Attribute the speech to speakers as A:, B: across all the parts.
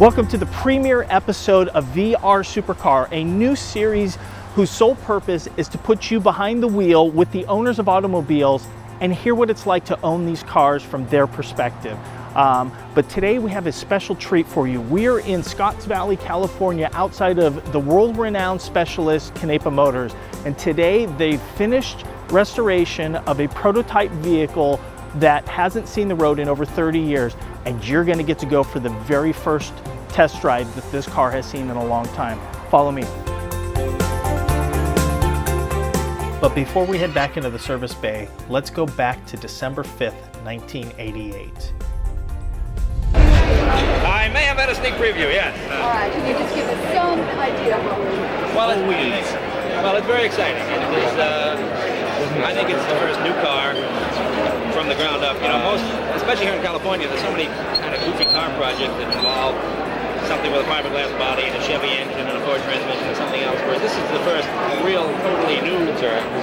A: Welcome to the premiere episode of VR Supercar, a new series whose sole purpose is to put you behind the wheel with the owners of automobiles and hear what it's like to own these cars from their perspective. But today we have a special treat for you. We're in Scotts Valley, California, outside of the world-renowned specialist Cizeta Motors. And today they finished restoration of a prototype vehicle that hasn't seen the road in over 30 years. And you're gonna get to go for the very first test drive that this car has seen in a long time. Follow me. But before we head back into the service bay, let's go back to December 5th, 1988.
B: I may have had a sneak preview, yes.
C: All right, can you just give us some idea of what we're doing?
B: Well, it's very exciting. It is, I think it's the first new car from the ground up. You know, most, especially here in California, there's so many kind of goofy car projects that involve something with a fiberglass body and a Chevy engine and a Ford transmission and something else, whereas this is the first real, totally new,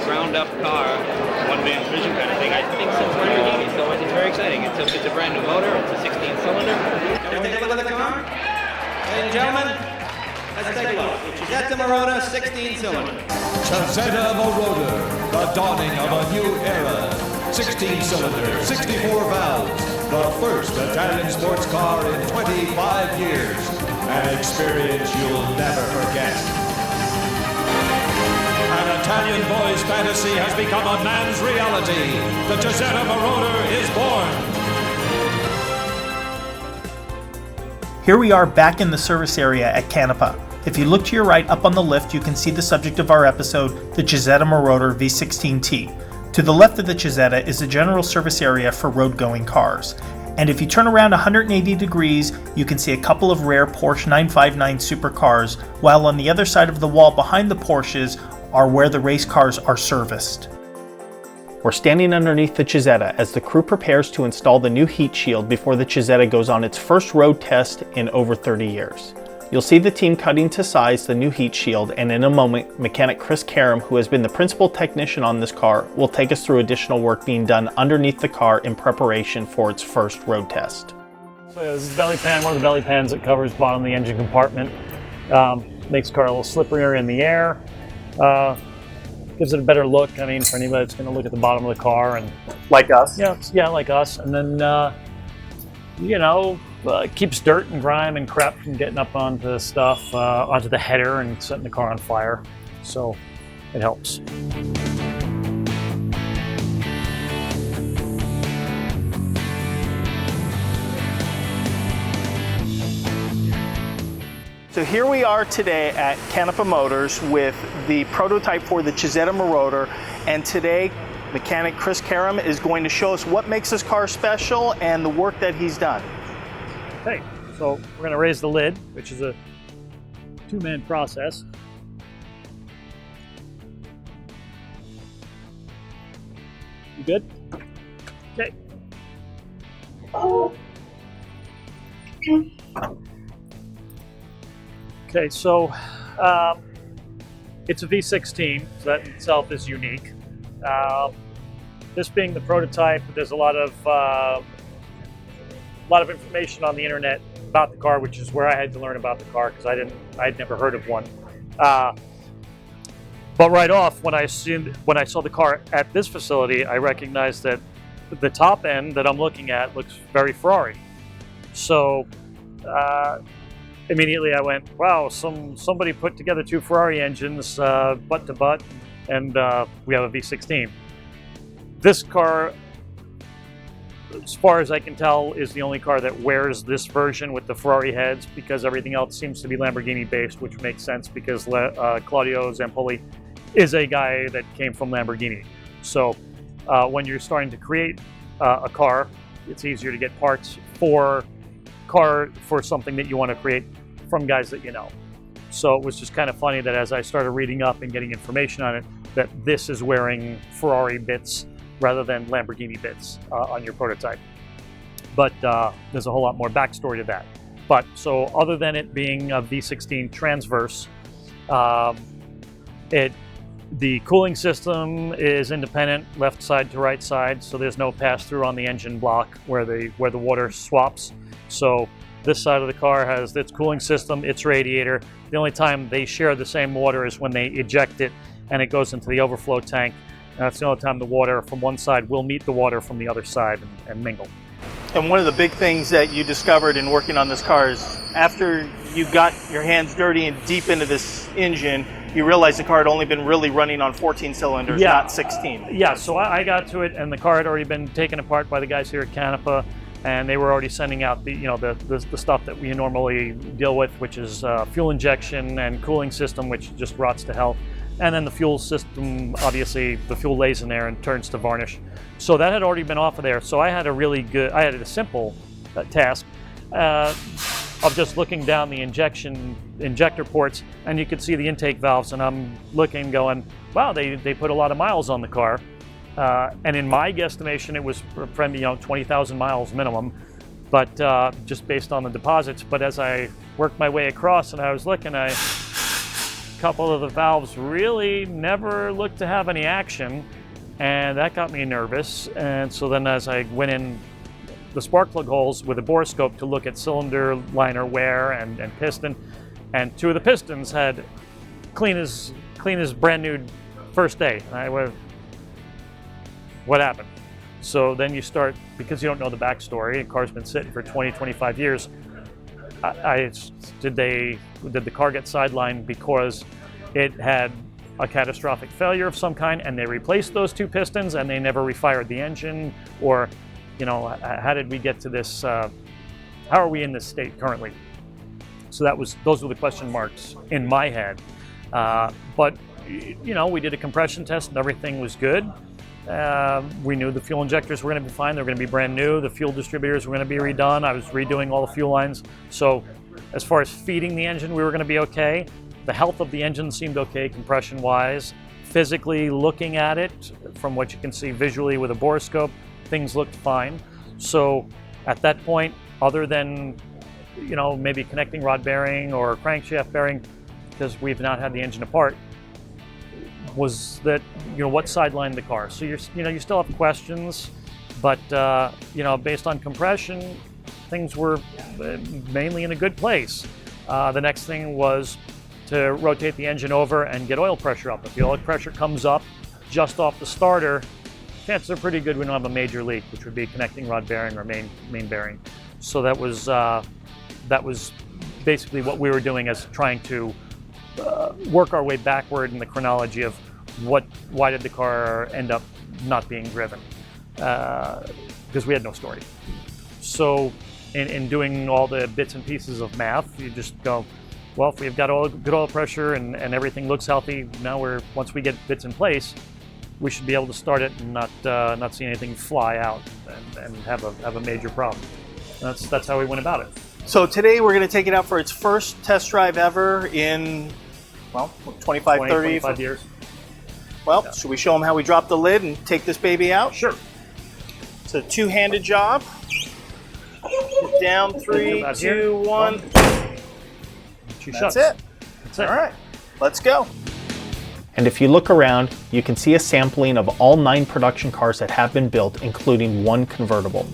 B: ground-up car, one-man's vision kind of thing, I think, since Lamborghini, so it's very exciting. It's a brand new motor, it's a 16-cylinder. Can we take a look at the car? Ladies and gentlemen, let's take a look. Cizeta Moroder 16-cylinder.
D: Cizeta Moroder, the dawning of a new era. 16-cylinder, 64 valves, the first Italian sports car in 25 years. An experience you'll never forget. An Italian boy's fantasy has become a man's reality. The Cizeta Moroder is born.
A: Here we are back in the service area at Canepa. If you look to your right up on the lift, you can see the subject of our episode, the Cizeta Moroder V16T. To the left of the Cizeta is the general service area for road-going cars. And if you turn around 180 degrees, you can see a couple of rare Porsche 959 supercars, while on the other side of the wall behind the Porsches are where the race cars are serviced. We're standing underneath the Cizeta as the crew prepares to install the new heat shield before the Cizeta goes on its first road test in over 30 years. You'll see the team cutting to size the new heat shield, and in a moment, mechanic Chris Carem, who has been the principal technician on this car, will take us through additional work being done underneath the car in preparation for its first road test.
E: So this is the belly pan, one of the belly pans that covers bottom of the engine compartment. Makes the car a little slipperier in the air. Gives it a better look. I mean, for anybody that's going to look at the bottom of the car and
A: Like us?
E: yeah, like us. And then keeps dirt and grime and crap from getting up onto stuff, onto the header and setting the car on fire. So it helps.
A: So here we are today at Canepa Motors with the prototype for the Cizeta Moroder, and today mechanic Chris Carem is going to show us what makes this car special and the work that he's done.
E: Okay, so we're going to raise the lid, which is a two-man process. You good? Okay. Okay, so it's a V16, so that in itself is unique. This being the prototype, there's a lot of information on the internet about the car, which is where I had to learn about the car because I'd never heard of one. But right off, when I saw the car at this facility, I recognized that the top end that I'm looking at looks very Ferrari. So immediately I went, wow, somebody put together two Ferrari engines butt to butt, and we have a V16. This car, as far as I can tell, is the only car that wears this version with the Ferrari heads, because everything else seems to be Lamborghini based, which makes sense because Claudio Zampoli is a guy that came from Lamborghini. So when you're starting to create a car, it's easier to get parts for something that you want to create from guys that you know. So it was just kind of funny that as I started reading up and getting information on it, that this is wearing Ferrari bits rather than Lamborghini bits on your prototype. But there's a whole lot more backstory to that. But so other than it being a V16 transverse, the cooling system is independent, left side to right side, so there's no pass through on the engine block where the water swaps. So This side of the car has its cooling system, its radiator. The only time they share the same water is when they eject it and it goes into the overflow tank. And that's the only time the water from one side will meet the water from the other side and mingle.
A: And one of the big things that you discovered in working on this car is after you got your hands dirty and deep into this engine, you realized the car had only been really running on 14 cylinders, not 16.
E: Yeah, so I got to it and the car had already been taken apart by the guys here at Canepa, and they were already sending out the, the stuff that we normally deal with, which is fuel injection and cooling system, which just rots to hell. And then the fuel system, obviously, the fuel lays in there and turns to varnish. So that had already been off of there. So I had a simple task of just looking down the injector ports, and you could see the intake valves, and I'm looking going, wow, they put a lot of miles on the car. And in my guesstimation, it was from 20,000 miles minimum, but just based on the deposits. But as I worked my way across and I was looking, a couple of the valves really never looked to have any action, and that got me nervous. And so then as I went in the spark plug holes with a borescope to look at cylinder liner wear and piston, and two of the pistons had clean as brand new first day. And I went, what happened? So then you start, because you don't know the backstory, the car's been sitting for 20, 25 years. Did the car get sidelined because it had a catastrophic failure of some kind and they replaced those two pistons and they never refired the engine? Or, how did we get to this? How are we in this state currently? So those were the question marks in my head. But we did a compression test and everything was good. We knew the fuel injectors were going to be fine. They were going to be brand new. The fuel distributors were going to be redone. I was redoing all the fuel lines. So as far as feeding the engine, we were going to be okay. The health of the engine seemed okay compression-wise. Physically looking at it, from what you can see visually with a borescope, things looked fine. So at that point, other than maybe connecting rod bearing or crankshaft bearing, because we've not had the engine apart, was that what sidelined the car. So you still have questions, but based on compression, things were mainly in a good place. The next thing was to rotate the engine over and get oil pressure up. If the oil pressure comes up just off the starter, chances are pretty good we don't have a major leak, which would be connecting rod bearing or main bearing. So that was basically what we were doing, as trying to work our way backward in the chronology of why did the car end up not being driven, because we had no story. So in doing all the bits and pieces of math, you just go, well, if we've got good oil pressure and everything looks healthy, now once we get bits in place, we should be able to start it and not see anything fly out and have a major problem. And that's how we went about it.
A: So today we're going to take it out for its first test drive ever in 25
E: years.
A: Well, yeah. Should we show them how we drop the lid and take this baby out?
E: Sure.
A: It's a two-handed job. Down, 3, 2, 1. That's it. All right, let's go. And if you look around, you can see a sampling of all 9 production cars that have been built, including 1 convertible.